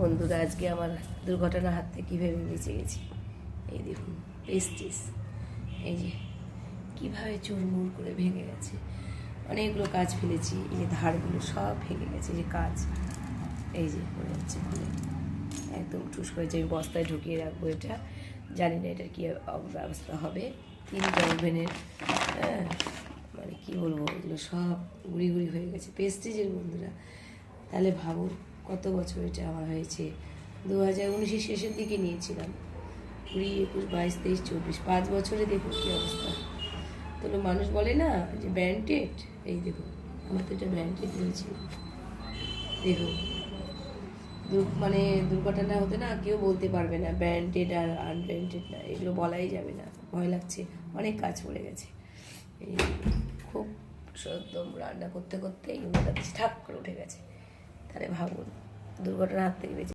বন্ধুরা, আজকে আমার দুর্ঘটনার হাত থেকে কীভাবে বেঁচে গেছি। এই দেখুন পেস্টিস, এই যে কীভাবে চুরমুর করে ভেঙে গেছে। অনেকগুলো কাজ ফেলেছি, এই যে ধারগুলো সব ভেঙে গেছে। যে কাজ এই যে মনে হচ্ছে খুলে একদম ঠুস করেছে। আমি বস্তায় ঢুকিয়ে রাখবো এটা, জানি না এটার কী ব্যবস্থা হবে। 3টা ওভেনের মানে কী বলবো, এগুলো সব গুঁড়ি গুঁড়ি হয়ে গেছে পেস্টিজের বন্ধুরা। তাহলে ভাবুন কত বছর এটা আমার হয়েছে। 2019 শেষের দিকে নিয়েছিলাম, 20, 21, 22, 23, 24, 5 বছরে দেখুন কী অবস্থা। তো মানুষ বলে না যে ব্যান্ডেড, এই দেখুন আমার তো এটা ব্যান্ডেড হয়েছিল। দেখুন মানে দুর্ঘটনা হতে না কেউ বলতে পারবে না ব্যান্ডেড আর আনব্যান্ডেড না, এগুলো বলাই যাবে না। ভয় লাগছে, অনেক কাজ পড়ে গেছে। এই খুব একদম রান্না করতে করতে এগুলো ঠাক করে উঠে গেছে। তাহলে ভাবুন দুর্ঘটনার হাত থেকে বেঁচে